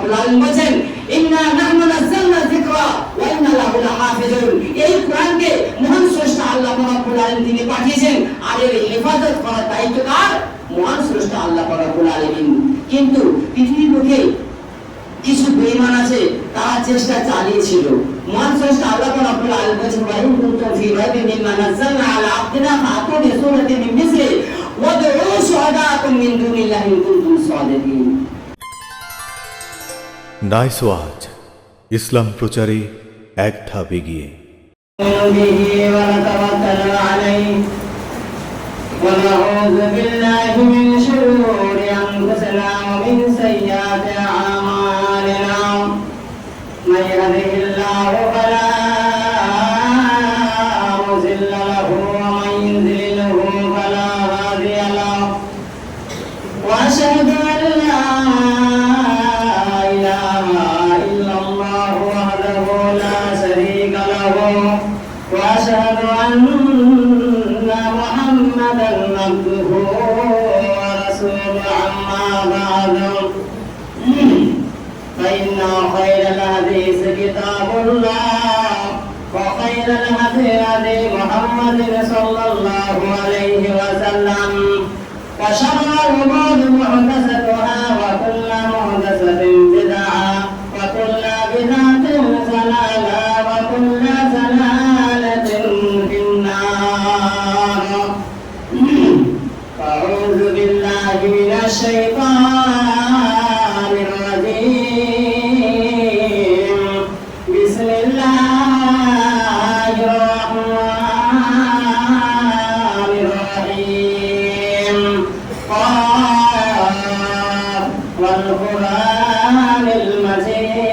রব্বুল আলামিন বলেন ইন্না নাহনু নাযালনা যিকরা ওয়া ইন্না লাহু লাহাফিজুন। এই কোরআনকে মহান স্রষ্টা আল্লাহ রব্বুল আলামিন তিনি পাঠিয়েছেন, আর এর হেফাজত করার দায়িত্ব কার? মহান স্রষ্টা আল্লাহ রব্বুল আলামিন। কিন্তু পৃথিবীর বুকে কিছু বেঈমান আছে, তারা চেষ্টা চালিয়েছিল। মহান স্রষ্টা আল্লাহ রব্বুল আলামিন বলেছেন ওয়া ইন কুনতুম ফি রাইবিন মিম্মা নাযালনা আলা আবদিনা ফাতু বিসূরাতিন মিন মিসলি ওয়াদউ শুহাদাকুম মিন দুনিল্লাহি ইন কুনতুম সাদিকিন। নাইস ওয়াজ, ইসলাম প্রচারে এক ধাপ এগিয়ে। ونعوذ بالله من شرور أنفسنا ومن سيئات أعمالنا من يهده الله فلا مضل له ومن يضلله فلا هادي له وأشهد أن لا إله إلا الله وحده لا شريك له وأشهد أن محمدا عبده ورسوله. أما بعد فإن خير الحديث كتاب الله وخير الهدي هدي محمد صلى الله عليه وسلم وشر الأمور محدثاتها وكل محدثة بدعة وكل بدعة ضلالة وكل ضلالة في النار. أعوذ بالله من الشيطان الرجيم. بسم الله الرحمن الرحيم. قاف والقرآن المجيد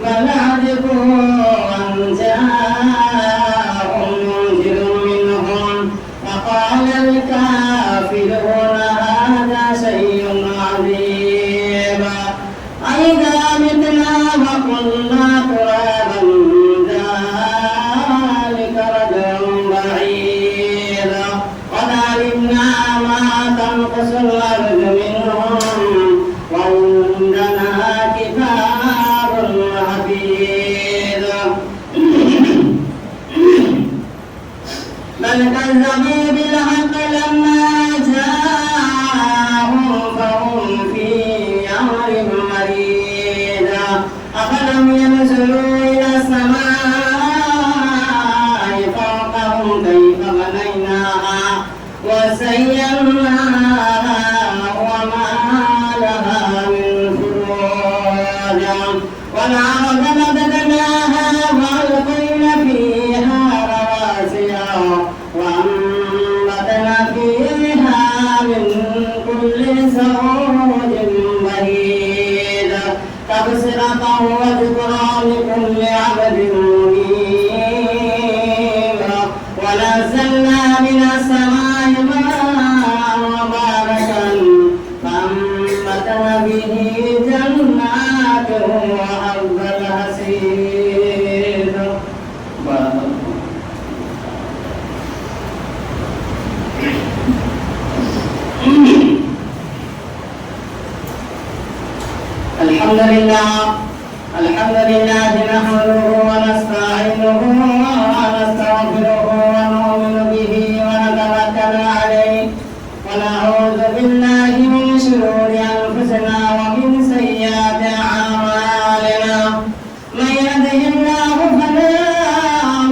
بل عجبوا أن جاءهم منذر منهم فقال الكافرون هذا شيء عظيم أإذا متنا وكنا ترابا ذلك رجع بعيد قد علمنا ما تنقص الأرض منهم وعندنا كتاب حفيظ. بل كذبوا بالحق لما جاءهم فهم في أمر مريض. أفلم ينزلوا إلى السماء فوقهم كيف بنيناها وزيناها وما لها من فروج والأرض مددناها وألقينا فيها رواسي وأنبتنا فيها من كل زوج بهيج تبصرة وذكرى لكل عبد منيب. ونزلنا من السماء ماء مباركا فأنبتنا به جنات وحب الحصيد. الحمد لله نحمده ونستعينه ونستغفره ونؤمن به ونتوكل عليه ونعوذ بالله من شرور أنفسنا ومن سيئات أعمالنا. من يهده الله فلا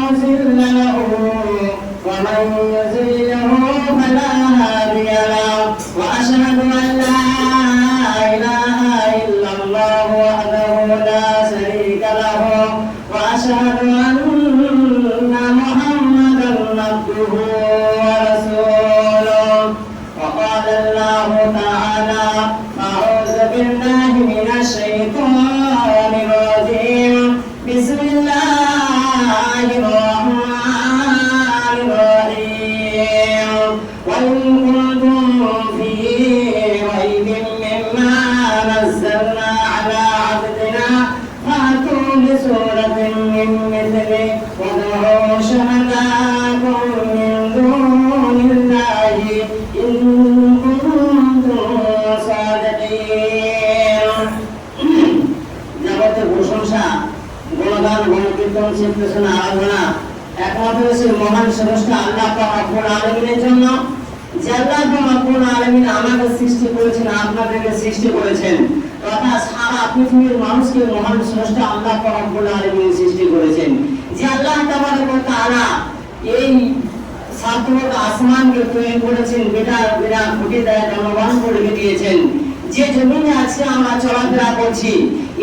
مضل له ومن يضلله فلا هادي له وأشهد أن لا إله إلا الله وحده لا شريك له وأشهد أن محمدا عبده ورسوله. وقال الله تعالى أعوذ بالله من الشيطان الرجيم. بسم الله الرحمن الرحيم. وإن كنتم في ريب مما نزلنا على عبدنا فأتوا بسورة من مثله وادعوا شهداءكم من دون الله إن كنتم صادقين. জগতের প্রশংসা, গুণগান, গণকীর্তন, চিত্তসনা, আরাধনা একমাত্র সেই মহান স্রষ্টা আল্লাহ পাক রব্বুল আলামিনের জন্য, যে আল্লাহ পাক রব্বুল আলামিন আমাদের সৃষ্টি করেছেন, আপনাদেরকে সৃষ্টি করেছেন, তথা সারা পৃথিবীর মানুষকে মহান স্রষ্টা আল্লাহ পাক রব্বুল আলামিন সৃষ্টি করেছেন। যে আল্লাহ তাবারক ওয়া তাআলা এই সাতমুখ আসমানকে তৈরি করেছেন, বিরাট বিরাট খুঁটি দ্বারা জনবান করে দিয়েছেন। যে জমিনে আজকে আমরা চলাফেরা করছি,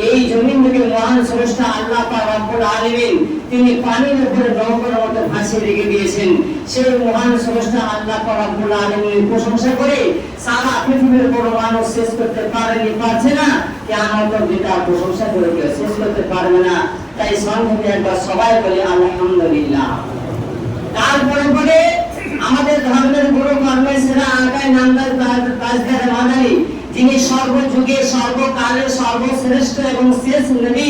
এই জমিনকে মহান স্রষ্টা আল্লাহ পাক রব্বুল আলামিন তিনি পানির উপরে নৌকার মতো ভাসিয়ে রেখে দিয়েছেন। সেই মহান স্রষ্টা আল্লাহ পাক রব্বুল আলামিনের প্রশংসা করে সারা পৃথিবীর কোনো মানুষ শেষ করতে পারেনি, পারছে না, কিয়ামত অবধি তার প্রশংসা করে কেউ শেষ করতে পারবে না। তাই সংক্ষেপে একবার সবাই বলে আলহামদুলিল্লাহ। তারপরে পরে আমাদের ধর্মের গুরু কর্মের সেরা আকাই নামদার তাজদার মাদানী, যিনি সর্বযুগে সর্বকালের সর্বশ্রেষ্ঠ এবং শেষ নবী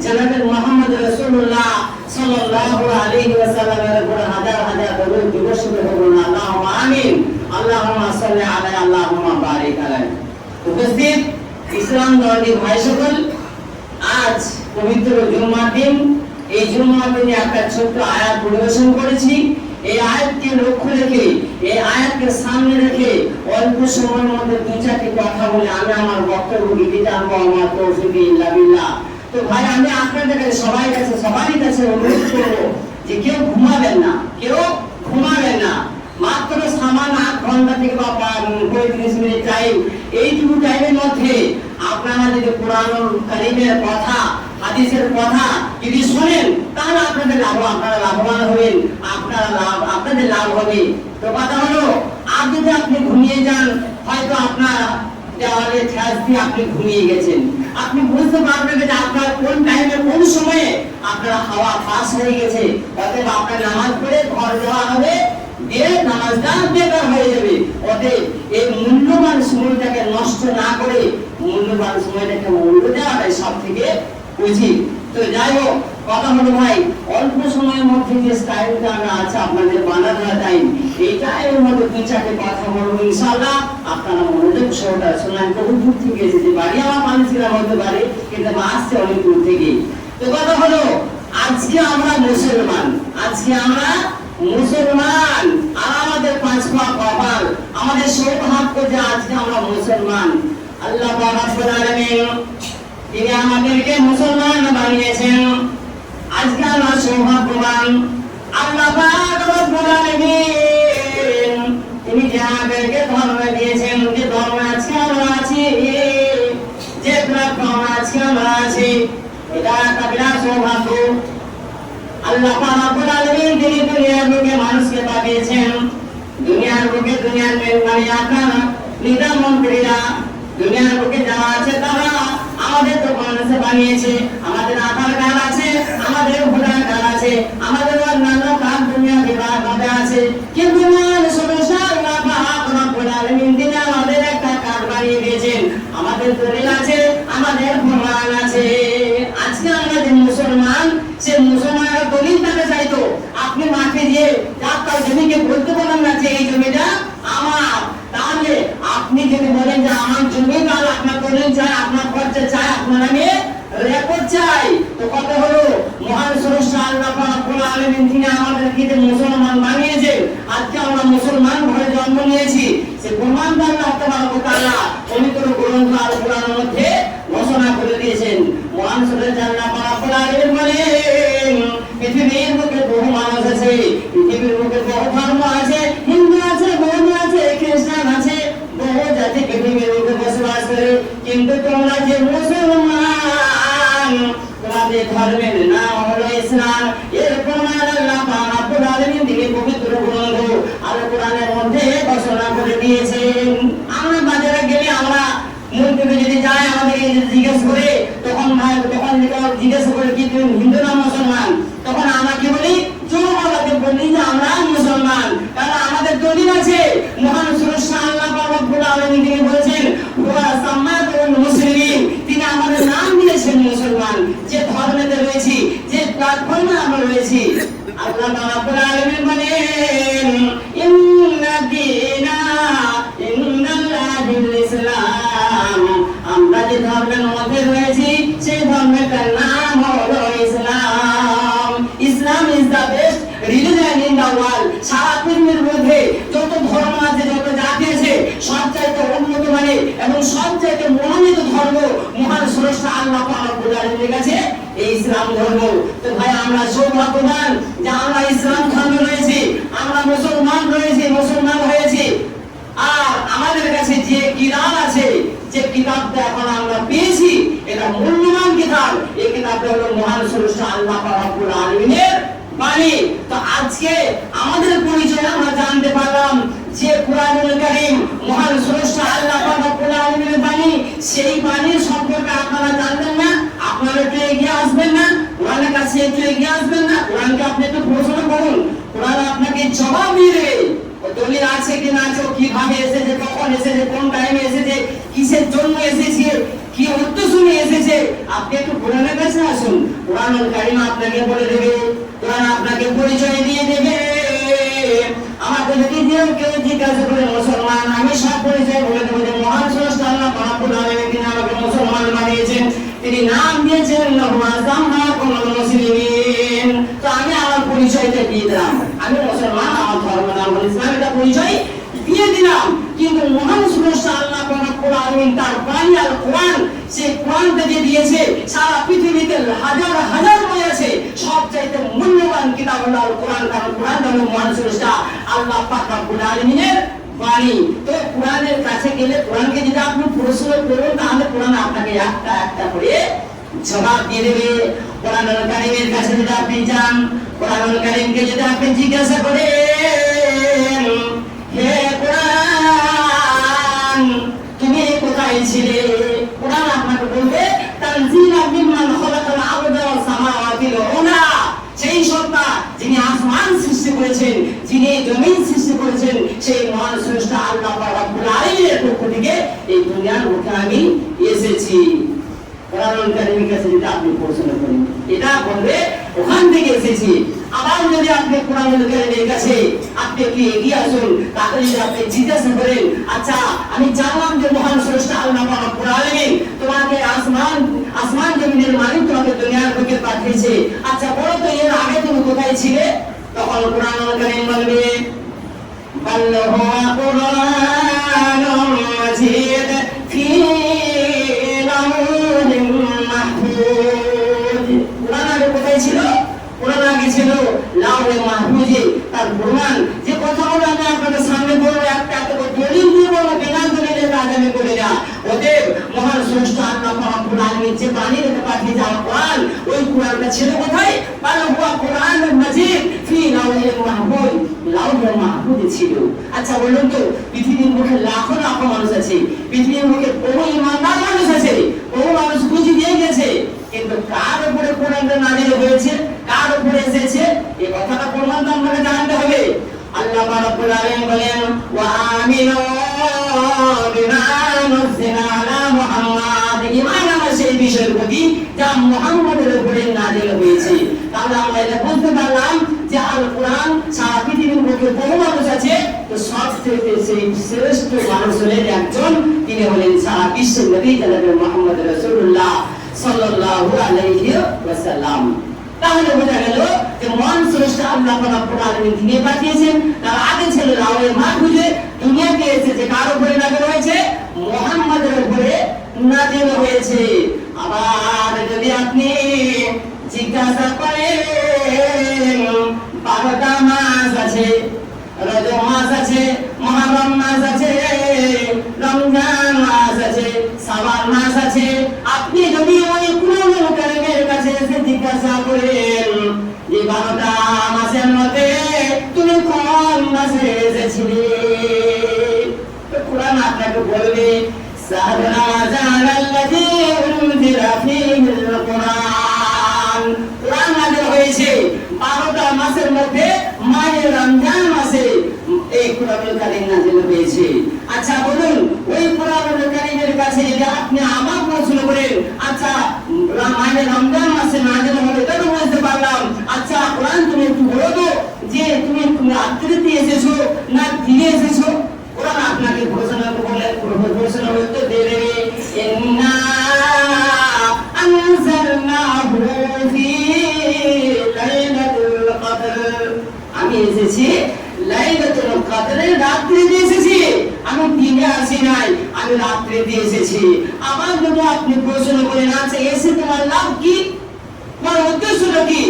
জনাবে মুহাম্মদ রাসূলুল্লাহ সাল্লাল্লাহু আলাইহি ওয়াসাল্লামের উপর হাজার হাজার দরুদ দিবসে বলুন আল্লাহুম্মা আমিন, আল্লাহুম্মা সাল্লি আলাইহি, আল্লাহুম্মা বারিক আলাইহি। উপস্থিত ইসলাম ধর্মী ভাই সকল, আজ পবিত্র জুমার দিন। এই জুমার দিনে একটা ছোট্ট আয়াত পরিবেশন করেছি। এই আয়াতকে লক্ষ্য রেখে, এই আয়াতকে সামনে রেখে অল্প সময়ের মধ্যে দুই চারটি কথা বলে আমি আমার বক্তব্য দিতে জানবো। আমার তৌফিক ইল্লা বিল্লাহ। তো ভাই, আমি আপনাদের কাছে সবাই কাছে সবারই কাছে অনুরোধ করবো যে কেউ ঘুমাবেন না, কেউ ঘুমাবেন না। মাত্র সামান্য 8 ঘন্টা থেকে বা 35 মিনিট টাইম, এইটুকু টাইমের মধ্যে আপনারা যদি কোরআন কারীমের কথা, হাদিসের কথা যদি শুনেন, তাহলে আপনাদের লাভ, আপনারা লাভবান হবেন, আপনাদের লাভ হবে। তো কথা হলো, আর যদি আপনি ঘুমিয়ে যান, হয়তো আপনার দেওয়ালে ঠেস দিয়ে আপনি ঘুমিয়ে গেছেন, আপনি বুঝতে পারবেন যে আপনার কোন টাইমে কোন সময়ে আপনার হাওয়া পাস হয়ে গেছে। অতএব আপনার নামাজ পড়ে ঘর যাওয়া হবে, দিয়ে নামাজটা বেকার হয়ে যাবে। অতএব এই মূল্যবান সময়টাকে নষ্ট না করে মূল্যবান সময়টাকে মূল্য দেওয়াটাই সব থেকে উচিত। তো যাই হোক, কথা হলো ভাই, অল্প সময়ের মধ্যে যে টাইমটা আমরা আছে আপনাদের বানানো টাইম, এই টাইমের মধ্যে দুই চারটে কথা বলবো ইনশাআল্লাহ। আপনারা মনোযোগ সহকারে শোনান। বহু দূর থেকে এসেছে, বাড়ি আমার পানিছিলাম হতে পারে, কিন্তু আসছে অনেক দূর থেকে। তো কথা হলো, আজকে আমরা মুসলমান, আজকে আমরা মুসলমান, আর আমাদের 5 পা কপাল, আমাদের সৌভাগ্য যে আজকে আমরা মুসলমান। আল্লাহ পাক রব্বুল আলামিন তিনি আমাদেরকে মুসলমান বানিয়েছেন। আজকে আমরা সৌভাগ্যবান। আল্লাহ পাক রব্বুল আলামিন তিনি যে আমাদেরকে ধর্ম দিয়েছেন, যে ধর্ম আজকে আমরা আছি, যে প্ল্যাটফর্ম আজকে আমরা আছি, এটা একটা বিরাট সৌভাগ্য। আল্লাহ পাক রব্বুল আলামিন তিনি দুনিয়ার বুকে মানুষকে পাঠিয়েছেন। দুনিয়ার বুকে দুনিয়ার মেহমানি আপনারা প্রধানমন্ত্রীরা দুনিয়ার বুকে যারা আছে তারা আমাদের তো মানুষে বানিয়েছে, আমাদের আধার কার্ড আছে, আমাদের ভোটার কার্ড আছে, আমাদের অন্যান্য কার্ড দুনিয়া বিভাগে আছে, কিন্তু আল্লাহ পাক রব্বুল আলামিন তিনি আমাদের একটা কার্ড বানিয়ে দিয়েছেন। আমাদের দলিল আছে, আমাদের প্রমাণ আছে। আজকে আমরা যে মুসলমান, সে মুসলমানের দলিলটাকে চাইতো আপনি মাঠে দিয়ে আপনার জমিকে বলতে পারেন না যে এই জমিটা আমার। তাহলে আপনি যদি বলেন যে আমার জমি, তাহলে আপনার দলিল চাই, আপনার খরচা চাই, আপনার আগে রেকর্ড চাই। তো কথা হলো, মহান স্রষ্টা আল্লাহ পাক রব্বুল আলামিন তিনি আমাদেরকে যে মুসলমান বানিয়েছে, আজকে আমরা মুসলমান ঘরে জন্ম নিয়েছি, সে প্রমাণটা আল্লাহ তাআলা পবিত্র গ্রন্থ আল কোরআনের মধ্যে ঘোষণা করে দিয়েছেন। মহান স্রষ্টা আল্লাহ পাক রব্বুল আলামিন বলেন, পৃথিবীর বুকে বহু মানুষ আছে, পৃথিবীর বুকে বহু ধর্ম আছে, হিন্দু আছে, বৌদ্ধ আছে, খ্রিস্টান আছে, বহু জাতি পৃথিবীর বুকে বসবাস করে, কিন্তু তোমরা যে মুসলমান, তোমাদের ধর্মের নাম হলো ইসলাম। এর প্রমাণ আল্লাহ পাক রব্বুল আলামিন তিনি পবিত্র গ্রন্থ আল কোরআনের মধ্যে ঘোষণা করে দিয়েছেন। আমরা বাজারে গেলে, আমরা মন্দিরে যদি যাই, আমাদেরকে জিজ্ঞেস করে, তখন জিজ্ঞেস করে কি তুমি হিন্দু না মুসলমান, তখন আমরা কি বলি, জোরভাবে বলি যে আমরা মুসলমান। কারণ আমাদের দলিল আছে, মহান স্রষ্টা আল্লাহ পাক রব্বুল আলামিন তিনি বলেছেন ওয়া সাম্মাকুল মুসলিমিন, তিনি আমাদের নাম দিয়েছেন মুসলমান। যে ধর্মেতে রয়েছি, যে প্ল্যাটফর্মে আমরা রয়েছি, আল্লাহ পাক রব্বুল আলামিন বলেন ইন্নাদ দীনা ইন্দাল্লাহিল ইসলাম, ধর্মের মধ্যে রয়েছি, সেই ধর্মের নাম হলো ইসলাম। Islam is the best religion in the world. সারা পৃথিবীর মধ্যে যত ধর্ম আছে, যত জাতি আছে, সবচাইতে উন্নত মানের এবং সবচাইতে মনোনীত ধর্ম মহান স্রষ্টা আল্লাহ পাক রব্বুল আলামিনের কাছে এই ইসলাম ধর্ম। তো ভাই আমরা সৌভাগ্যবান যে আমরা ইসলাম ধর্মে রয়েছি, আমরা মুসলমান রয়েছি, মুসলমান হয়েছি। আর আমাদের কাছে যে কিতাব আছে, যে কিতাবটা এখন আমরা পেয়েছি, এটা মূল্যবান কিতাব। এই কিতাবটা হলো মহান স্রষ্টা আল্লাহ পাক রব্বুল আলামিনের বাণী। তো আজকে আমাদের পরিচয় আমরা জানতে পারলাম যে কুরআনুল কারীম মহান স্রষ্টা আল্লাহ পাক রব্বুল আলামিনের বাণী। সেই বাণীর সম্পর্কে আপনারা জানবেন না, আপনারা একটু এগিয়ে আসবেন না, কোরআনের কাছে একটু এগিয়ে আসবেন না, কোরআনকে আপনি একটু প্রশ্ন করুন, কোরআন আপনাকে জবাব দিয়ে দেবে। দলিল আছে কি না আছে, কিভাবে এসেছে, কখন এসেছে, কোন টাইমে এসেছে, কিসের জন্য এসেছে, কি উদ্দেশ্য নিয়ে এসেছে, আপনি একটু কোরআনের কাছে আসুন। কুরআনুল কারীম আপনাকে বলে দেবে, কোরআন আপনাকে পরিচয় দিয়ে দেবে। আমাদের যদি কেউ জিজ্ঞাসা করে মুসলমান, আমি সব পরিচয় বলে দেবো যে মহান স্রষ্টা আল্লাহ রব্বুল আলামিন তিনি আমাকে মুসলমান বানিয়েছেন, তিনি নাম দিয়েছেন মুসলিমিন। তো আমি আমার পরিচয়টা দিয়ে দিলাম, আমি মুসলমান, আমার ধর্ম নাম ইসলাম, এটা পরিচয় দিয়ে দিলাম। কিন্তু মহান স্রষ্টা আল্লাহ রব্বুল আলামিন তার বাণী আল কোরআন, সেই কোরআনটা যে দিয়েছে, সারা পৃথিবীতে হাজার হাজার বই আছে, সবচাইতে মূল্যবান কিতাব হলো আল কোরআন। কারণ কোরআন হলো মহান স্রষ্টা আল্লাহ পাক রব্বুল আলামিনের বাণী। তো কোরআনের কাছে গেলে, কোরআনকে যদি আপনি প্রশ্ন করুন, তাহলে কোরআন আপনাকে একটা একটা করে জবাব দিয়ে দেবে। কোরআনুল কারীমের কাছে যদি আপনি যান, কোরআনুল কারীমকে যদি আপনি জিজ্ঞাসা করেন, হে কোরআন তুমি কোথায় ছিলে, কোরআন আপনাকে বলবে তানজিলা মিম্মান খালাকাল আরদা ওয়াস সামাওয়াতি উলা। সেই সত্তা যিনি আসমান সৃষ্টি করেছেন, যিনি জমিন সৃষ্টি করেছেন, সেই মহান স্রষ্টা আল্লাহ পাক রব্বুল আলামিনের পক্ষ থেকে এই দুনিয়ার বুকে আমি এসেছি। কোরআনুল কারীমের কাছে যদি আপনি প্রশ্ন করেন, এটা বলবে ওখান থেকে এসেছি। আবার যদি আপনি কোরআনুল কারীমের কাছে আপনি কি এগিয়ে আসুন, তাহলে যদি আপনি জিজ্ঞাসা করেন, আচ্ছা আমি জানলাম যে মহান স্রষ্টা আল্লাহ পাক রব্বুল আলামিন তোমাকে আসমান জমিনের মালিক তোমাকে দুনিয়ার বুকে পাঠিয়েছে, আচ্ছা বলো তো এর আগে তুমি কোথায় ছিলে? তখন কোরআনুল কারীম বলবে বাল হুয়া কুরআনুম মাজিদ ফি লাউহিম মাহফুজ। কোরআন আগে কোথায় ছিল? কোরআন আগে ছিল লাউহে মাহফুজে। তার প্রমাণ যে কথাগুলো আমি আপনাদের সামনে বলবো, একটা একটা করে দলিল দিয়ে বলবো, বিনা দলিলে কাজ আমি করি না। অতএব মহান স্রষ্টা আল্লাহ পাক রব্বুল আলামিন যে বাণী রেখে পাঠিয়েছে আল কোরআন, ওই কোরআনটা ছিল কোথায়? বাল হুয়া কুরআনুম মাজিদ ফি লাউহিল মাহফুজ, লাউহে মাহফুজে ছিল। আচ্ছা বলুন তো, পৃথিবীর মুখে লাখো লাখো মানুষ আছে, পৃথিবীর মুখে বহু ইমানদার মানুষ আছে, বহু মানুষ বুঝি দিয়ে গেছে, কিন্তু কার উপরে কোরআনটা নাযিল হয়েছে, কার উপরে এসেছে, এই কথাটা প্রমাণ তো আমাকে জানতে হবে। আল্লাহ রাব্বুল আলামিন বলেন ওয়া আমিনু বিমা নুজিলা আলা মুহাম্মাদ, ঈমান আনা সেই বিষয়ের প্রতি যা মুহাম্মাদের উপরে নাযিল হয়েছে। তাহলে আমরা এটা বুঝতে পারলাম যে আল কোরআন সারা পৃথিবীর মধ্যে বহু মানুষ আছে, তো সবচেয়ে সেই শ্রেষ্ঠ মানুষ হলেন একজন, তিনি হলেন সারা বিশ্বের নবী জনাব মুহাম্মদ রাসূলুল্লাহ সাল্লাল্লাহু আলাইহি ওয়াসাল্লাম। তাহলে বোঝা গেল যে মহান স্রষ্টা আল্লাহ রাব্বুল আলামিন তিনি পাঠিয়েছেন। তার আগে ছিল লাউহে মাহফুজে, দুনিয়াতে এসেছে কার উপরে নাযিল হয়েছে? মুহাম্মাদের উপরে নাযিল হয়েছে। আবার যদি আপনি জিজ্ঞাসা করেন, 12টা মাস আছে, রজব মাস আছে, মুহররম মাস আছে, রমজান মাস আছে, শাবান মাস আছে, আপনি যদি ওই কুরআনুল কারীমের কাছে এসে জিজ্ঞাসা করেন যে 12টা মাসের মধ্যে তুমি কোন মাসে এসেছিলে, তো কোরআন আপনাকে বলবে শাহরু রমাজানাল্লাযী উনজিলা ফীহিল কুরআন। কোরআন নাযিল হয়েছে 12টা মাসের মধ্যে, মাহে রমজান মাসে এই কোরআনুল কারীম নাযিল হয়েছে। আচ্ছা বলুন, ওই কোরআনুল কারীমের কাছে যদি আপনি আমার প্রশ্ন করেন, আচ্ছা মাহে রমজান মাসে নাযিল হলো, এটা তো বুঝতে পারলাম, আচ্ছা কোরআন তুমি একটু বলো তো যে তুমি রাত্রিতে এসেছো না দিনে এসেছো? কোরআন আপনাকে ঘোষণা করলে ঘোষণা উত্তর দিয়ে দেবে, ইন্না এসেছি লাইলাতুল কদরের রাত্রিতে এসেছি, আমি দিনে আসি নাই, আমি রাত্রিতে এসেছি। আমার যদি আপনি প্রশ্ন করেন আচ্ছা এসে তোমার লাভ কি, তোমার উদ্দেশ্যটা কি,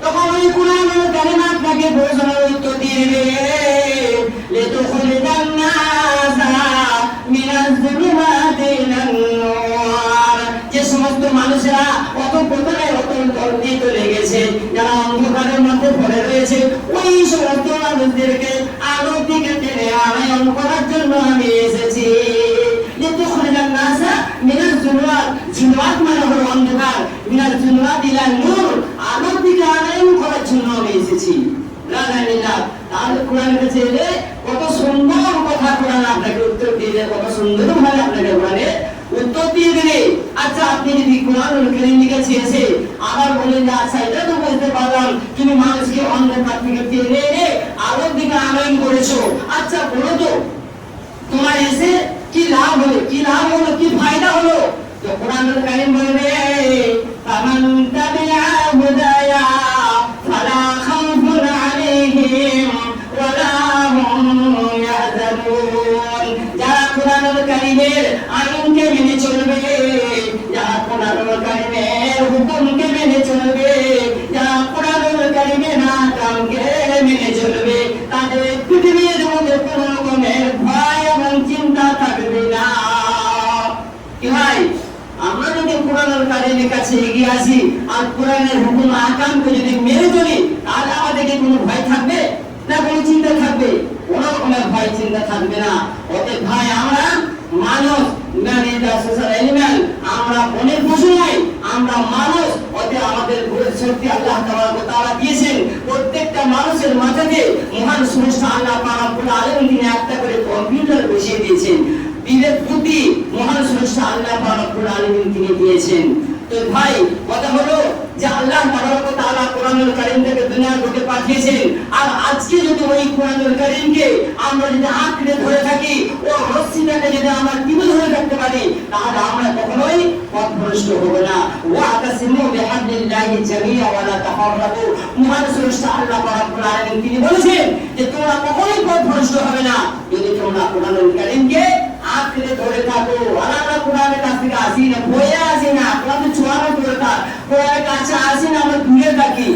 তখন ওই কোরআনের কালিমা আপনাকে প্রশ্নের উত্তর দিয়ে দেবে লিতুখরিজান নাসা মিনাজ যুলুমাতি ইলান নূর। যে সমস্ত মানুষেরা অতঃপতনে অতঃপতনে চলে গেছে, যারা অন্ধকারের মধ্যে পড়ে রয়েছে, ওই সমস্ত মানুষদেরকে আলোর দিকে টেনে আনয়ন করার জন্য আমি এসেছি। লিতুখরিজান নাসা মিনাজ যুলুমাত, যুলুমাত মানে হলো অন্ধকার, মিনাজ যুলুমাতি ইলান নূর, আলোর দিকে আনয়ন করার জন্য আমি এসেছি। তাহলে কোরআনের কাছে এলে কত সুন্দর কথা কোরআন আপনাকে উত্তর দিয়ে দেয়, কত সুন্দর ভাবে আপনাকে কোরআনে উত্তর দিয়ে দেবে। আচ্ছা আপনি যদি কোরআনুল কারীমের কাছে এসে আবার বলেন যে আচ্ছা এটা তো বলতে পারলাম তুমি মানুষকে অন্ধকার থেকে টেনে এনে আলোর দিকে আনয়ন করেছো, আচ্ছা বলো তো তোমার এসে কি লাভ হলো, কি লাভ হলো, কি ফায়দা হলো? তো কোরআনুল কারীম বলবে ফামান তাবিআ হুদায়া ফালা খাউফুন আলাইহিম ওয়ালা হুম ইয়াহজানুন। যারা কোরআনুল কারীমের আইনকে মেনে চলবে, যারা কোরআনুল কারীমের হুকুমকে মেনে চলবে, যারা কোরআনুল কারীমের আহকামকে মেনে চলবে, তাদের পৃথিবীর মধ্যে কোনো রকমের ভয় এবং চিন্তা থাকবে না। কি ভাই, আমরা যদি কোরআনুল কারীমের কাছে এগিয়ে আসি আর কোরআনের হুকুম আহকামকে যদি মেনে চলি, তাহলে আমাদেরকে কোনো ভয় থাকবে না, কোনো চিন্তা থাকবে? কোনো রকমের ভয় চিন্তা থাকবে না। অতএব ভাই আমরা মানুষ, আমরা বনের পশু নয়, আমরা মানুষ। অতএব আমাদের শক্তি আল্লাহ তাআলা দিয়েছেন, প্রত্যেকটা মানুষের মাঝে মহান স্রষ্টা আল্লাহ রাব্বুল আলামিন তিনি একটা করে কম্পিউটার বসিয়ে দিয়েছেন, বিবেক বুদ্ধি মহান স্রষ্টা আল্লাহ রাব্বুল আলামিন তিনি দিয়েছেন। তো ভাই কথা হলো যে আল্লাহ তাআলা কোরআনুল কারীমকে দুনিয়ার বুকে পাঠিয়েছেন, আর আজকে যদি ওই কোরআনুল কারীমকে আমরা যদি আঁকড়ে ধরে থাকি, ও রস্সিটাকে যদি আমরা টিপে ধরে রাখতে পারি, তাহলে আমরা কখনোই পথভ্রষ্ট হব না। ওয়াতাসিমু বিহাবলিল্লাহি জামিআ ওয়া লা তাফাররাকু। মহান স্রষ্টা আল্লাহ রাব্বুল আলামিন তিনি বলেছেন যে তোমরা কখনোই পথভ্রষ্ট হবে না যদি তোমরা কোরআনুল কারীমকে আঁকড়ে ধরে থাকো। আমরা কোরআনের কাছ থেকে আসি না, বইয়ে আসি না, কোরআনের ছোঁয়ানো করে থাক, কোরআনের কাছে আসি না, আমরা দূরে থাকি।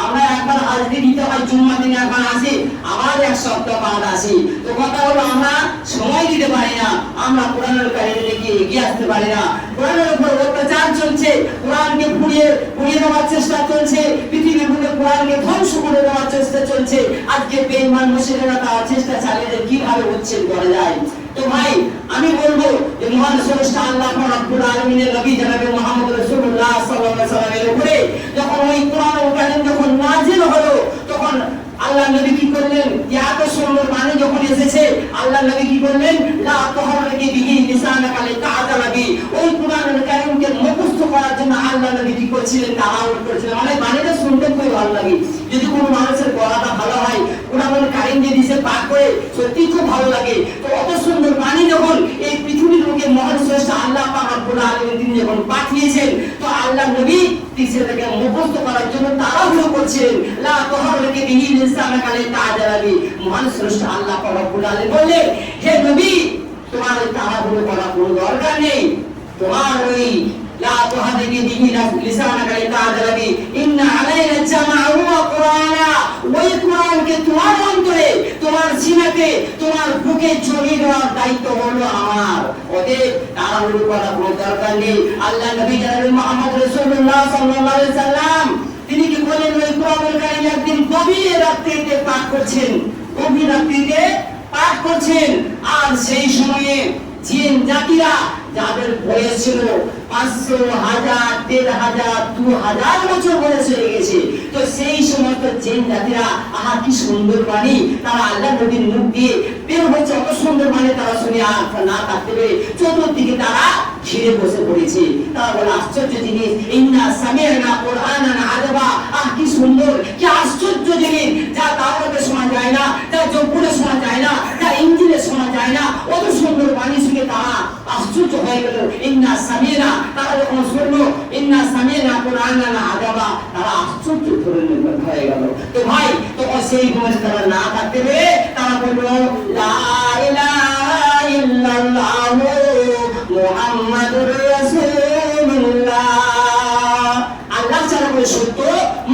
আমরা একবার হাজরি দিতে হয় জুম্মা দিনে, একবার আসি, আবার এক সপ্তাহ বাদ আসি। তো কথা হলো আমরা সময় দিতে পারি না, আমরা কোরআনের কারীমের দিকে এগিয়ে আসতে পারি না। কোরআনের উপর অত্যাচার চলছে, কোরআনকে পুড়িয়ে দেওয়ার চেষ্টা চলছে, পৃথিবীর বুকে কোরআনকে ধ্বংস করে দেওয়ার চেষ্টা চলছে। আজকে বেঈমান মুশরিকরা তার চেষ্টা চালিয়ে কিভাবে উচ্ছেদ করা যায়। তো ভাই আমি বলবো যে মহান স্রষ্টা আল্লাহ রাব্বুল আলামিনের নবী জনাবে মুহাম্মদ রাসূলুল্লাহ সাল্লাল্লাহু আলাইহি ওয়াসাল্লামের উপরে যখন ওই কোরআনুল কারীম যখন নাযিল হলো, তখন আল্লাহ নবী কি করলেন? এত সুন্দর বাণী যখন এসেছে, আল্লাহ নবী কি করলেন? লা তুহাররিকি বিহি লিসানাকা লিতা'জালা বি। ওই কোরআনুল কারীমকে মুখস্থ করার জন্য আল্লাহ নবী কি করেছিলেন? তাড়াহুড়ো করেছিলেন। মানে বাণীটা শুনতে খুব ভালো লাগে। যদি কোনো মানুষের গলাটা ভালো হয়, কোরআনুল কারীম যদি সে পাঠ করে সত্যি খুব ভালো লাগে। তো অত সুন্দর বাণী যখন এই পৃথিবীর লোকে মহান স্রষ্টা আল্লাহ পাক রব্বুল আলামিন তিনি যখন পাঠিয়েছেন, তো আল্লাহ নবী তিনি সেটাকে মুখস্থ করার জন্য তাড়াহুড়ো করছিলেন। লা তুহাররিকি বিহি লিসানাকা লিতা'জালা বি। মহান স্রষ্টা আল্লাহ পাক রব্বুল আলামিন বললেন, হে নবী তোমার তাড়াহুড়ো করার কোনো দরকার নেই, তোমার ওই লা তুহাররিকি বিহি লিসানাকা লিতা'জালা বি ইন্না আলাইনা জামা'হু ওয়া কুরআনা। ওই কোরআনকে তোমার অন্তরে, তোমার সিনাতে, তোমার বুকে ছড়িয়ে দেওয়ার দায়িত্ব হলো আমার। ওদের তাড়াহুড়ো করার কোনো দরকার নেই। আল্লাহ নবী জনাবে মুহাম্মদ রাসূলুল্লাহ সাল্লাল্লাহু আলাইহি সাল্লাম তিনি কি বলেন? ওই কোরআনুল কারীম একদিন গভীর রাত্রিতে পাঠ করছেন, গভীর রাত্রিতে পাঠ করছেন। আর সেই সময়ে জিন জাতিরা যাদের বয়স ছিল 500, 1000, 1500, 2000 বছর বয়স হয়ে গেছে, তো সেই সমস্ত জিন জাতিরা আহা কি সুন্দর বাণী, তারা আল্লাহ নবীর মুখ দিয়ে বের হচ্ছে, অত সুন্দর বাণী তারা শুনে আর না থাকতে পেরে চতুর্দিকে তারা ঘিরে বসে পড়েছে। তারা বলে আশ্চর্য জিনিস, ইন্না সামি'না কুরআনান আযাবা। আহ কি সুন্দর, কি আশ্চর্য জিনিস, যা তাওরাতে শোনা যায় না, যা জবুরে শোনা যায় না, যা ইনজিলে শোনা যায় না। অত সুন্দর বাণী শুনে তারা আশ্চর্য হয়ে গেল। ইন্না সামি'না, তারা যখন শুনলো ইন্না সামি'না কুরআনান আযাবা, তারা আশ্চর্য হয়ে গেল। তো ভাই তখন সেই মাঝে তারা না থাকতে পেরে তারা বলল লা ইলাহা ইল্লাল্লাহু মুহাম্মাদুর রাসূলুল্লাহ। আল্লাহ ছাড়া কোনো সত্য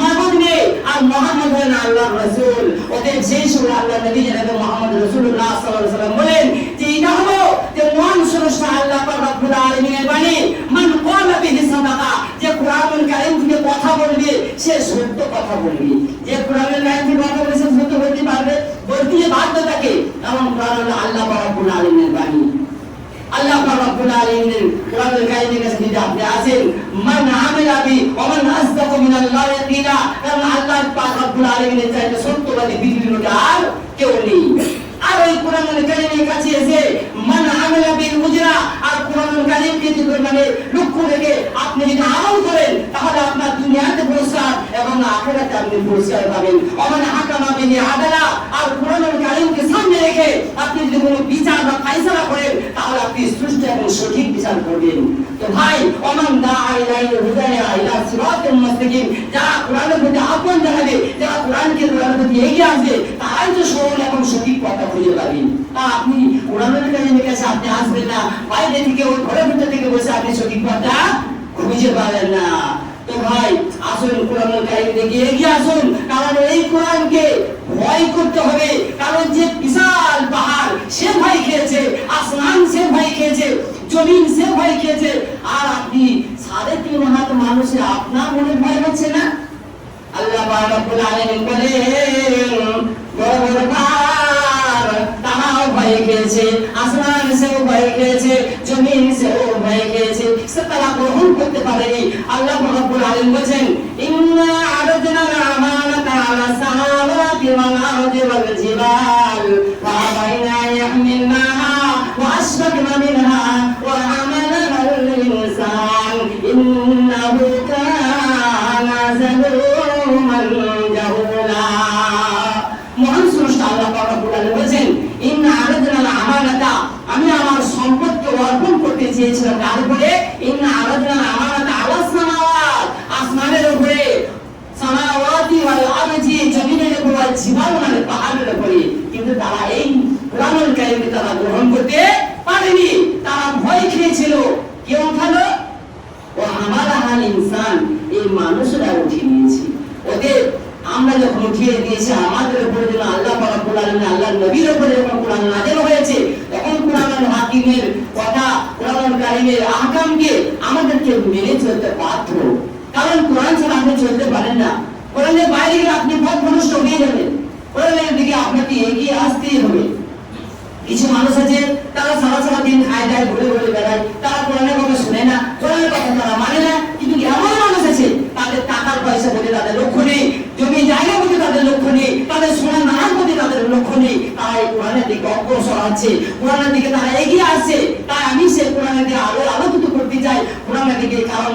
মাবুদ নেই, আর মুহাম্মদ হলেন আল্লাহর রাসূল। ওদের যে সময় আল্লাহ নবী জনাবে মুহাম্মদ রাসূলুল্লাহ সাল্লাল্লাহু আলাইহি ওয়াসাল্লাম বলেন যে এটা হলো যে মহান স্রষ্টা আল্লাহ পাক রব্বুল আলামিনের বাণী, মান ক্বালা বিহি সাদাকা, যে কোরআনুল কারীম থেকে কথা বলবে সে সত্য কথা বলবে। যে কোরআনুল কারীম থেকে কথা বলবে সে সত্য বলতে পারবে, বলতে বাধ্য থাকে। কারণ কোরআন হলো আল্লাহ পাক রব্বুল আলামিনের বাণী। আল্লাহ পাক রব্বুল আলামিনের কোরআনুল কারীমের কাছে যদি আপনি আসেন, মান আমিলা বি ওয়া মান আসদাকু মিনাল্লাহি কিলা, কারণ আল্লাহ পাক রব্বুল আলামিনের চাইতে সত্যবাদী পৃথিবীর মধ্যে আর কেউ নেই। আর ওই কোরআনুল কারীমের কাছে এসে মান আমিলা বিল উজরা, আর কোরআনুল কারীমকে যদি মানে লক্ষ্য রেখে আপনি যদি আমল করেন তাহলে আপনার দুনিয়াতে পুরস্কার এবং আখিরাতে আপনি পুরস্কার পাবেন। ওমান হাকামা বিল আদালা, আর কোরআনুল কারীমকে সামনে রেখে আপনি যদি কোনো বিচার বা ফায়সালা করেন তাহলে আপনি সুষ্ঠু এবং সঠিক বিচার করবেন। তো ভাই, ওমান দাআ ইলাইহি হুদায়া ইলা সিরাতিল মুস্তাকিম, যারা কোরআনের প্রতি আহ্বান জানাবে, যারা কোরআনকে কোরআনের প্রতি এগিয়ে আসবে, তারাই তো সরল এবং সঠিক পথ খুঁজে পাবেন। তা আপনি কোরআনের কারীমের কাছে আপনি আসবেন না, বাইরে থেকে ওই ঘরের ভিতর থেকে বসে আপনি সঠিক পথটা খুঁজে পাবেন না। তো ভাই আসুন কোরআনুল কারীম থেকে এগিয়ে আসুন, কারণ এই কোরআনকে ভয় করতে হবে। কারণ যে বিশাল পাহাড় সে ভয় খেয়েছে, আসমান সে ভয় খেয়েছে, জমিন সে ভয় খেয়েছে, আর আপনি 3.5 হাত মানুষের আপনার মনে ভয় হচ্ছে না? আল্লাহ পাক রব্বুল আলামিন বলেন বড় বড় পাহাড় তারাও ভয় খেয়েছে, আসমান সেও ভয় খেয়েছে, জমিন সেও ভয় খেয়েছে, সে তারা গ্রহণ করতে পারেনি। আল্লাহ রাব্বুল আলামিন বলেন ইন্না আরাদনা আমানাতা আলা সামাওয়াতি ওয়াল আরদি ওয়াল জিবাল ওয়া বাইনা ইয়াহমিলনাহা ওয়া আশফাকনা মিনহা ওয়া হামালাহাল ইনসান ইন্নাহু কানা যালুমান জাহুলা। মহান স্রষ্টা আল্লাহ পাক রব্বুল আলামিন বলেন ইন্না আরাদনা আমানাতা, আমি আমার সম্পদকে অর্পণ করতে চেয়েছিলাম কার উপরে? ইন্না আরাদনা আমানাতা আলা সামাওয়াত, আসমানের উপরে, সামাওয়াতি ওয়াল আরজি, জমিনের উপরে, ওয়াল জিবাল মানে পাহাড়ের উপরে। কিন্তু তারা এই কোরআনুল কারীমকে তারা গ্রহণ করতে পারেনি, তারা ভয় খেয়েছিল। কেউ খালো ও হামালাহাল ইনসান, এই মানুষরা উঠিয়ে নিয়েছে ওদের। আমরা যখন উঠিয়ে দিয়েছি আমাদের উপরে যেন আল্লাহ পাক রব্বুল আলামিন আল্লাহর নবীর উপরে যখন কোরআন নাযিল হয়েছে, তখন কোরআনুল হাকিমের কথা, কোরআনুল কারীমের আহকামকে আমাদেরকে মেনে চলতে বাধ্য। কারণ কোরআন ছাড়া আপনি চলতে পারেন না। কোরআনের বাইরে গেলে আপনি পথভ্রষ্ট হয়ে যাবেন। কোরআনের দিকে আপনাকে এগিয়ে আসতেই হবে। কিছু মানুষ আছে তারা সারা দিন খায় দায় ঘুরে ঘুরে বেড়ায়, তারা কোরআনের কথা শুনে না, কোরআনের কথা তারা মানে না। কিন্তু এমন মানুষ আছে তাদের টাকার পয়সা বলে তাদের লক্ষ্য নেই, জমি জায়গা বলে তাদের লক্ষ্য নেই, তাদের সোনা নাম বলে তাদের লক্ষ্য নেই। তারা এই কোরআনের দিকে অগ্রসর আছে, কোরআনের দিকে তারা এগিয়ে আসছে। তাই আমি সে কোরআনের দিকে আরো আলোকিত করতে চাই। কোরআনের দিকে কারণ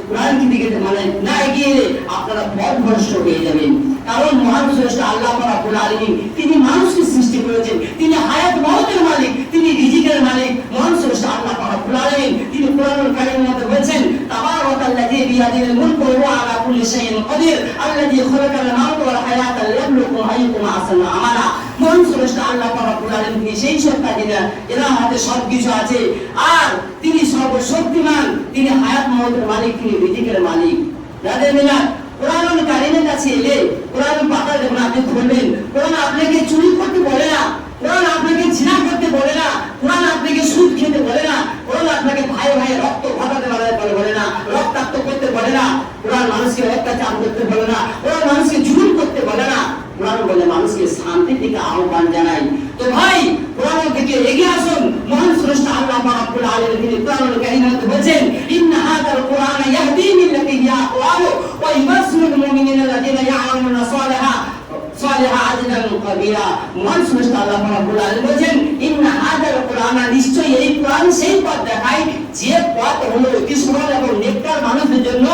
কোরআনের দিকে মানে না এগিয়ে এলে আপনারা পথভ্রষ্ট হয়ে যাবেন। কারণ মহান স্রষ্টা আল্লাহ পাক রব্বুল আলামিন তিনি মানুষকে সৃষ্টি করেছেন, তিনি হায়াত মওতের মালিক, তিনি রিজিকের মালিক। মহান স্রষ্টা আল্লাহ পাক রব্বুল আলামিন তিনি কোরআনুল কারীমের মধ্যে বলেছেন তাবারাকাল্লাযী বিয়াদিহিল মুলকু ওয়া হুয়া আলা কুল্লি শাইইন কাদির আল্লাযী খালাকাল মাউতা ওয়াল হায়াতা লিয়াবলুয়াকুম আইয়ুকুম আহসানু আমালা। মহান স্রষ্টা আল্লাহ পাক রব্বুল আলামিন তিনি সেই সত্তাধীন, এনার হাতে সবকিছু আছে, আর তিনি সর্বশক্তিমান, তিনি হায়াত মওতের মালিক, তিনি রিজিকের মালিক। যাদের মিলাদ কোরআনুল কারীমের কাছে এলে কোরআন পাতা যখন আপনি খুলবেন, কোরআন আপনাকে চুরি করতে বলে না, কোরআন আপনাকে জিনা করতে বলে না, কোরআন আপনাকে সুদ খেতে বলে না, কোরআন আপনাকে ভাই ভাই রক্ত ঘটাতে বলে না, রক্তাক্ত করতে বলে না, কোরআন মানুষকে অত্যাচার করতে বলে না, কোরআন মানুষকে জুলুম করতে বলে না। কোরআন বলে মানুষকে শান্তির দিকে আহ্বান জানায়। তো ভাই কোরআনের দিকে এগিয়ে আসুন। মহান স্রষ্টা আল্লাহ পাক রব্বুল আলামিন তিনি কোরআনুল কারীমে বলেছেন ইন্না হাযাল কুরআন ইয়াহদি লিল্লাতী হিয়া আকওয়াম ওয়া ইউবাশশিরুল মুমিনিনা আল্লাযীনা ইয়া'মালুনা সালিহাত আজরান কাবীরা। মহান স্রষ্টা আল্লাহ পাক রব্বুল আলামিন বলেন ইন্না হাযাল কুরআন, নিশ্চয়ই এই কোরআন সেই পথ দেখায় যে পথ হলো অতি সরল এবং নেককার মানুষদের জন্য।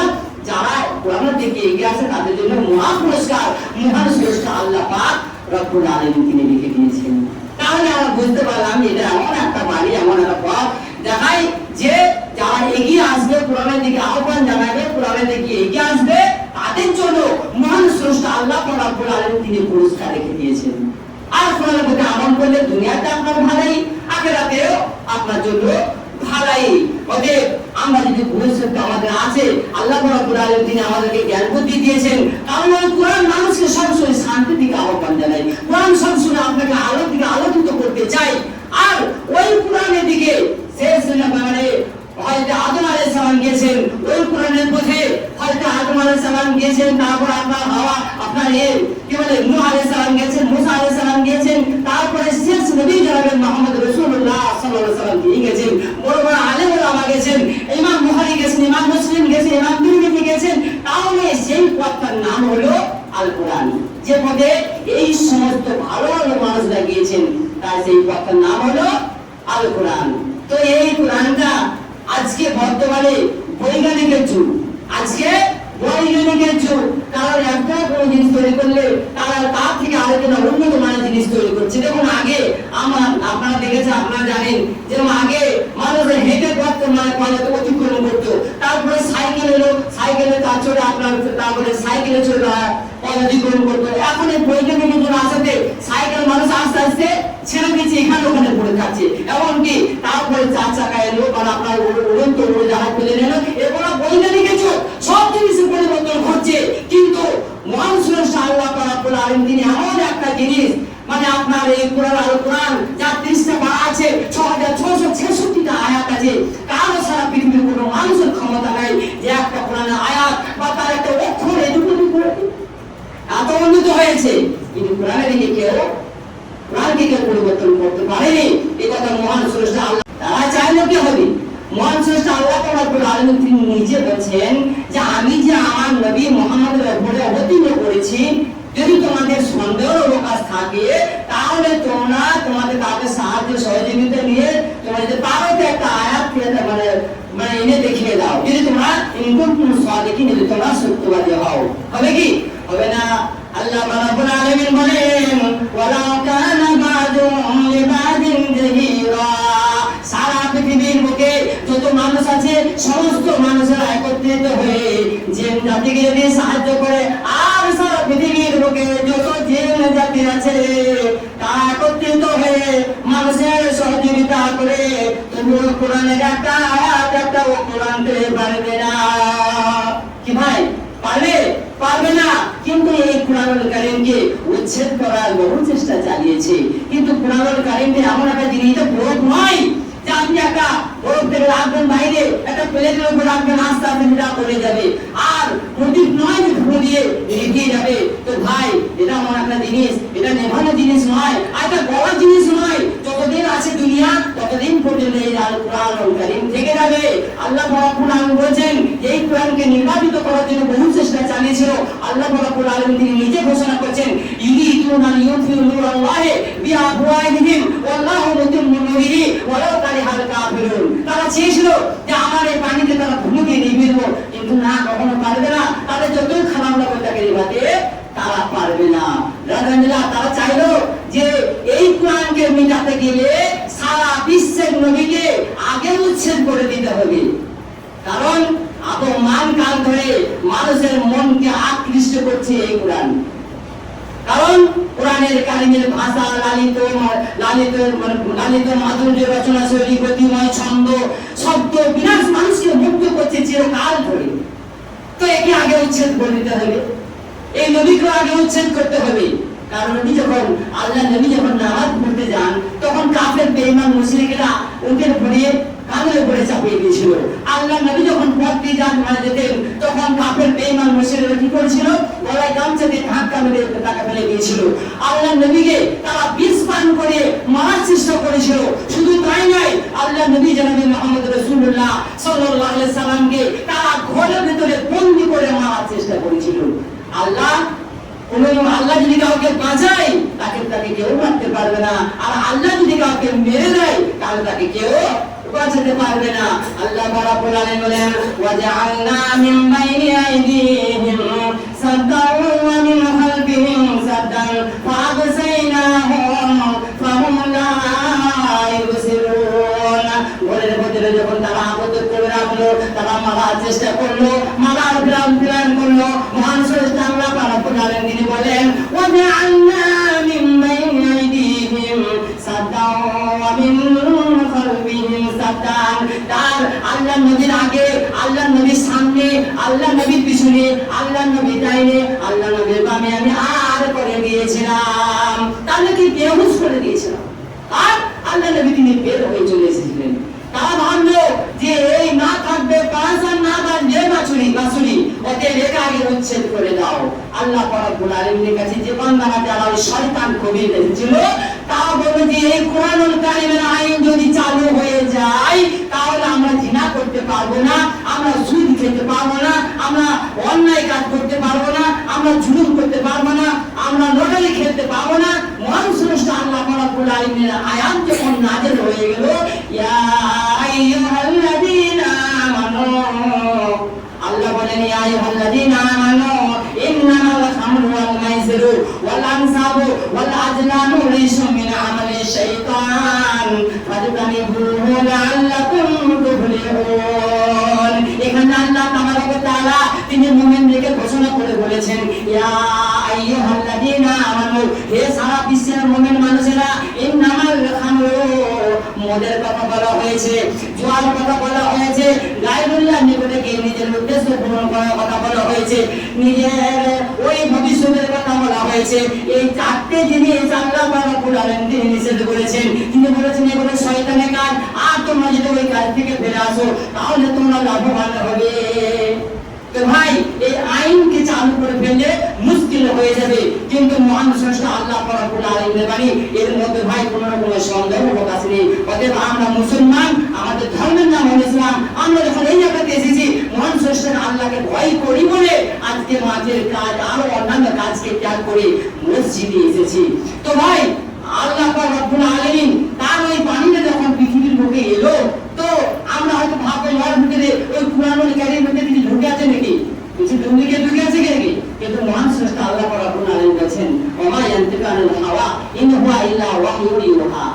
যারা কোরআনের দিকে এগিয়ে আসে তাদের জন্য মহা পুরস্কার মহান স্রষ্টা আল্লাহ পাক রব্বুল আলামিন তিনি লিখে দিয়েছেন। তাহলে আমরা বুঝতে পারলাম এটা এমন একটা বাড়ি, এমন একটা পথ দেখায় যে যারা এগিয়ে আসবে, কোরআনের দিকে আহ্বান জানাবে, কোরআনের দিকে এগিয়ে আসবে, তাদের জন্য মহান স্রষ্টা আল্লাহ রাব্বুল আলামিন তিনি পুরস্কার রেখে দিয়েছেন। আর কোরআনের প্রতি আমল করলে দুনিয়াতে আপনার ভালাই, আখিরাতেও আপনার জন্য ভালাই। অতএব আমরা যদি ভবিষ্যৎ আমাদের আছে, আল্লাহ রাব্বুল আলামিন তিনি আমাদেরকে জ্ঞান বুদ্ধি দিয়েছেন, কারণ ওই কোরআন মানুষকে সবসময় শান্তির দিকে আহ্বান জানায়। কোরআন সবসময় আপনাকে আলোর দিকে আলোকিত করতে চায়। আর ওই কোরআনের দিকে শেষ মানে হযরত আদম আলাইহিস সালাম গিয়েছেন, ওই কোরআনের পথে হযরত আদম আলাইহিস সালাম গিয়েছেন, তারপর আপনার হাওয়া আপনার কি বলে নূহ আলাইহিস সালাম গিয়েছেন, মুসা আলাইহিস সালাম গিয়েছেন, তারপরে শেষ নবী জনাবে মুহাম্মদ রাসূলুল্লাহ সাল্লাল্লাহু আলাইহি ওয়াসাল্লাম তিনি গেছেন, বড় বড় আলেম ওলামা গেছেন, ইমাম বুখারী গেছেন, ইমাম মুসলিম গেছেন, ইমাম তিরমিজি গেছেন। তাহলে সেই পথটার নাম হলো আল কোরআন, যে পথে এই সমস্ত ভালো ভালো মানুষরা গিয়েছেন, তাই সেই পথটার নাম হলো আল কোরআন। তো এই কোরআনটা আজকে বর্তমানে বৈজ্ঞানিকের যুগ, আজকে বৈজ্ঞানিকের যুগ। কারণ একটা কোনো জিনিস তৈরি করলে তারা তার থেকে আরেকটা উন্নত মানের জিনিস তৈরি করছে। দেখুন আগে আপনারা দেখেছেন, আপনারা জানেন, যেরকম আগে মানুষের হেঁটে পথ মানে অতিক্রম করতো, তারপরে সাইকেল এলো, সাইকেলে তার চড়ে আপনার তারপরে সাইকেলে চড়ে পথ অতিক্রম করতো। এখন এই বৈজ্ঞানিক যুগ আসাতে সাইকেল মানুষ আস্তে আস্তে ছেড়ে দিচ্ছে, এখানে ওখানে পড়ে যাচ্ছে। এমনকি তারপরে 4 চাকা এলো, কারণ আপনার উড়ন্ত উড়োজাহাজ ফেলে নিল, এগুলো বৈজ্ঞানিকের যুগ, সব জিনিসের পরিবর্তন ঘটছে। কিন্তু মহান স্রষ্টা আল্লাহ রাব্বুল আলামিন তিনি এমন একটা জিনিস, মানে আপনার এই কোরআন আল কোরআন যার 30টা পারা আছে, 6666টা আয়াত আছে, কারো সারা পৃথিবীর কোনো মানুষের ক্ষমতা নাই যে একটা কোরআনের আয়াত বা তার একটা অক্ষর এটুকু করে এত উন্নত হয়েছে। কিন্তু কোরআনের দিকে কেউ কোরআনকে কেউ পরিবর্তন করতে পারেনি। এই কথা মহান স্রষ্টা আল্লাহ তারা চাইলে কি হবে? মহান স্রষ্টা আল্লাহ রাব্বুল আলামিন তিনি নিজে বলেছেন যে আমি যে আমার নবী মুহাম্মদের উপরে অবতীর্ণ করেছি, যদি তোমাদের সন্দেহ অবকাশ থাকে তাহলে তোমরা তোমাদের তাকে সাহায্য সহযোগিতা নিয়ে তোমরা যদি পারো একটা আয়াত মানে এনে দেখিয়ে দাও, যদি তোমরা ইনকুম কোন সাদিকিন, যদি তোমরা সত্যবাদী হও। হবে কি? হবে না। আল্লাহ রাব্বুল আলামিন বলেন ওয়ালা কানা বাদুম লিবাদিন যাহিরা, সারা পৃথিবীর বুকে যত মানুষ আছে সমস্ত মানুষেরা একত্রিত হয়ে জিন জাতিকে যদি সাহায্য করে, আর সারা পৃথিবীর বুকে যত জিন জাতি আছে তারা একত্রিত হয়ে মানুষের সহযোগিতা করে তবুও কোরআনের একটা আয়াত একটা অক্ষর আনতে পারবে না। কি ভাই পারবে? পারবে না। কিন্তু এই কোরআনুল কারীমকে উচ্ছেদ করার বহু চেষ্টা চালিয়েছে। কিন্তু কোরআনুল কারীমে এমন একটা জিনিস, এটা বরফ নয় যে আপনি একটা বরফ থেকে রাখবেন বাইরে, একটা প্লেটের উপর রাখবেন, আস্তে আস্তে সেটা পড়ে যাবে। আর প্রদীপ নয় যে ধুলো দিয়ে নিভিয়ে যাবে। তো ভাই এটা এমন একটা জিনিস, এটা নেভানো জিনিস নয়, আর এটা বড় জিনিস নয়। যতদিন আছে দুনিয়া ততদিন পর্যন্ত এই আল কোরআনুল কারীম থেকে যাবে। আল্লাহ রাব্বুল আলামিন বলেছেন এই কোরআনকে নির্বাচিত করার জন্য বহু চেষ্টা চালিয়েছিল। আল্লাহ রাব্বুল আলামিন তিনি নিজে ঘোষণা করেছেন ইউরিদুনা লিইউতফিউ নূরাল্লাহি বিআফওয়াহিহিম ওয়াল্লাহু মুতিম্মু নূরিহি ওয়ালাউ কারিহাল কাফিরুন। তারা চেয়েছিল যে আমার এই পানিকে তারা ধুমকে নিভিয়ে দেব, কিন্তু না, কখনো পারবে না। তাদের যতই খারাপ লাগে তাকে নিভাতে তারা পারবে না। তারা চাইলো যে এই কোরআনকে মিটাতে গেলে সারা বিশ্বের নবীকে আগে উচ্ছেদ করে দিতে হবে। কারণ মান কাল ধরে মানুষের মনকে আকৃষ্ট করছে এই কোরআন। কারণ কোরআনের কারিমের ভাষা লালিত মাধুর্য রচনা শৈলী, গতিময় ছন্দ, শব্দ বিরাট মানুষকে মুগ্ধ করছে চিরকাল ধরে। তো একে আগে উচ্ছেদ করে দিতে হবে, এই নবীকে আগে উচ্ছেদ করতে হবে। কারণ নবী যখন নামাজ পড়তে যান তখন কাফের বেঈমান মুশরিকরা ওদের উপরে কাঁধের উপরে চাপিয়ে দিয়েছিল। আল্লাহ নবী যখন পথ দিয়ে যেতেন তখন কাফের বেঈমান মুশরিকরা কি করেছিল? গলায় গামছা দিয়ে ধাক্কা মেরে তাকে ফেলে দিয়েছিল। আল্লাহ নবীকে তারা বিষ পান করে মারার চেষ্টা করেছিল। শুধু তাই নয়, আল্লাহ নবী জনাবে মুহাম্মদ রাসূলুল্লাহ সাল্লাল্লাহু আলাইহি সাল্লামকে তারা ঘরের ভিতরে বন্দী করে মারার চেষ্টা করেছিল। আল্লাহ যদি কাউকে বাঁচায় তাকে কেউ মারতে পারবে না, আর আল্লাহ যদি কাউকে মেরে দেয় তাহলে তাকে কেউ বাঁচাতে পারবে না। আল্লাহ রাব্বুল আলামিন বলেন ওয়াজআলনা মিন বাইনি আইদিহিম সাদ্দান ওয়া মিন খালফিহিম সাদ্দান ফাআগসাইনাহুম ফাহুম লা ইউবসিরুন। ঘরের ভিতরে যখন তারা আবদ্ধ করে রাখলেন লাগলো, তারা মারার চেষ্টা করলো, মারার প্ল্যান করলো। মহান স্রষ্টা আল্লাহ রাব্বুল আলামিন তিনি বলেন ওয়াজআলনা মিন বাইনি আইদিহিম সাদ্দান ওয়া মিন খালফিহিম সাদ্দান। তার আল্লাহ নবীর আগে, আল্লাহ নবীর সামনে, আল্লাহ নবীর পিছনে, আল্লাহ নবীর ডাইনে, আল্লাহ নবীর বামে আমি আর করে দিয়েছিলাম। তাহলে কি বেহুশ করে দিয়েছিলাম। আর আল্লাহ নবী তিনি বের হয়ে চলে এসেছিলেন। তারা ভাবলো যে এই না থাকবে পাঁচ আর না বাঁধবে বাঁশুরি, ওদের রেখা আগে উচ্ছেদ করে দাও। আল্লাহ রাব্বুল আলামিনের কাছে যে বান্দারা যারা ওই শয়তান কবির এসেছিল, তারা বলল যে এই কোরআনুল কারীমের আইন যদি চালু হয়ে যায় তাহলে আমরা জিনা করতে পারবো না, আমরা সুদ খেতে পারবো না, আমরা অন্যায় কাজ করতে পারবো না, আমরা জুলুম করতে পারবো না, আমরা লটারি খেলতে পারবো না। মহান স্রষ্টা আল্লাহ রাব্বুল আলামিনের আয়াত যখন নাযিল হয়ে গেল, ইয়া আইয়ুহাল্লাযীনা আমানু, আল্লাহ বলেন ইয়া আইয়ুহাল্লাযীনা আমানু ইন্নামাল খামরু ওয়াল মাইসিরু ওয়াল আনসাবু ওয়াল আজলামু রিজসুম মিন আমালি শাইতান ফাজতানিবুহু লাআল্লাকুম তুফলিহুন। এখানে আল্লাহ তাবারাক ওয়া তাআলা তিনি মুমিনদেরকে ঘোষণা করে বলেছেন ইয়া আইয়ুহাল্লাযীনা আমানু, হে সারা বিশ্বের মুমিন মানুষেরা, ইন্নামাল খামরু, মদের কথা বলা হয়েছে, জুয়ার কথা বলা হয়েছে, গায়রুল্লাহ নিকটে গিয়ে নিজের উদ্দেশ্য পূরণ করার কথা বলা হয়েছে, নিজের ওই ভবিষ্যতের কথা বলা হয়েছে। এই চারটে জিনিস আল্লাহ রাব্বুল আলামিন তিনি নিষেধ করেছেন। তিনি বলেছেন এগুলো শয়তানের কাজ, আর তোমরা যদি ওই কাজ থেকে ফিরে আসো তাহলে তোমরা লাভবান হবে। তো ভাই এই আইনকে চালু করে ফেললে মুশকিল হয়ে যাবে, কিন্তু মহান স্রষ্টা আল্লাহ রাব্বুল আলামিনের বাণী, এর মধ্যে ভাই কোনো রকমের সন্দেহ প্রকাশ নেই। অতএব আমরা মুসলমান, আমাদের ধর্মের নাম হল ইসলাম। আমরা যখন এই জায়গাতে এসেছি মহান স্রষ্টা আল্লাহকে ভয় করি বলে আজকে মাঠের কাজ আরো অন্যান্য কাজকে ত্যাগ করে মসজিদে এসেছি। তো ভাই আল্লাহ রাব্বুল আলামিন তার ওই বাণীটা যখন পৃথিবীর বুকে এলো, তো আমরা হয়তো ভাববো ওর ভিতরে ওই কুরআনুল কারীমের মধ্যে কিছু ঢুকে আছে নাকি, কিছু ডুপ্লিকেট ঢুকে আছে নাকি। কিন্তু মহান স্রষ্টা আল্লাহ রাব্বুল আলামিন বলেছেন ওমা ইয়ানতিকু আনিল হাওয়া ইন হুয়া ইল্লা ওয়াহয়ুন ইউহা।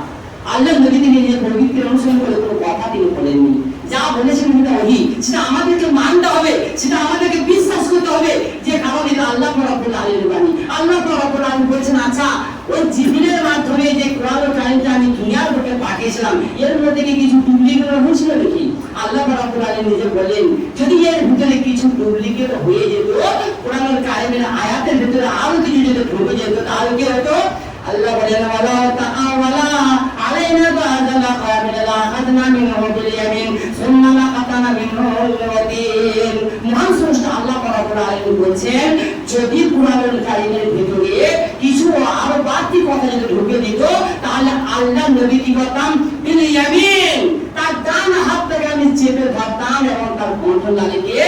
আল্লাহ নবী তিনি নিজের প্রবৃত্তির অনুসরণ করে কোনো কথা তিনি বলেননি, যা বলেছেন সেটা ওহী, সেটা আমাদেরকে মানতে হবে, সেটা আমাদেরকে বিশ্বাস করতে হবে, যে কারণ এটা আল্লাহ রাব্বুল আলামিনের বাণী। আল্লাহ রাব্বুল আলামিন বলেছেন আচ্ছা ওই জিবরিলের মাধ্যমে যে কোরআনুল কারীমটা আমি দুনিয়ার বুকে পাঠিয়েছিলাম, এর মধ্যে কি কিছু ডুপ্লিকেট হয়েছিল নাকি? আল্লাহ রাব্বুল আলামিন নিজে বলেন যদি এর ভিতরে কিছু ডুপ্লিকেট হয়ে যেত, কোরআনুল কারীমের আয়াতের ভিতরে আরো কিছু যদি ঢুকে যেত, তাহলে কি হতো? আল্লাহ বলেন ওয়ালা তাআওয়ালা আলাইনা বা'দাল কামিল লা আখাযনা মিনহু বিল ইয়ামিন সুম্মা লাকাতানা মিনহু ওয়াতিন। মহান স্রষ্টা আল্লাহ রাব্বুল আলামিন বলেন যদি কোরআনুল কারীমের ভিতরে কিছু আরো বাড়তি কথা যদি ঢুকে দিত, তাহলে আল্লাহ নবী কি করতাম বিল ইয়ামিন, তার ডান হাত থেকে আমি চেপে ধরতাম এবং তার কণ্ঠনালীকে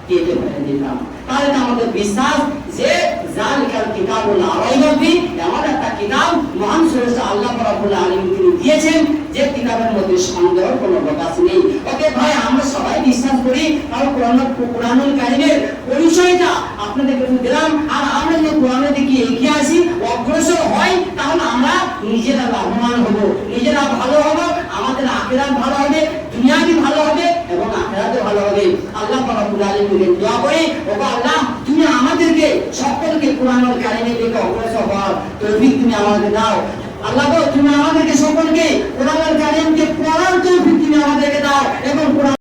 কেটে ফেলে দিতাম। তাহলে আমাদের বিশ্বাস যে জালিকাল কিতাবুল লা রাইবা ফিহি, এমন একটা কিতাব মহান স্রষ্টা আল্লাহ রাব্বুল আলামিন তিনি দিয়েছেন যে কিতাবের মধ্যে সন্দেহ কোনো প্রকাশ নেই। ওকে ভাই আমরা সবাই বিশ্বাস করি, কারণ কোরআনুল কারীমের পরিচয়টা আপনাদেরকে দিলাম। আর আমরা যদি কোরআনের দিকে এগিয়ে আসি, অগ্রসর হই, তাহলে আমরা নিজেরা লাভবান হব, নিজেরা ভালো হব, আমাদের আখিরাত ভালো হবে, দুনিয়াবি ভালো হবে এবং আখিরাতে ভালো হবে। আল্লাহ রাব্বুল আলামিনকে দোয়া করি, ওগো আল্লাহ তুমি আমাদেরকে সকলকে কোরআনুল কারীমের দিকে অগ্রসর হওয়ার তৌফিক তুমি আমাদের দাও। আল্লাহ গো তুমি আমাদেরকে সকলকে কোরআনুল কারীমকে পড়ার তৌফিক তুমি আমাদেরকে দাও এবং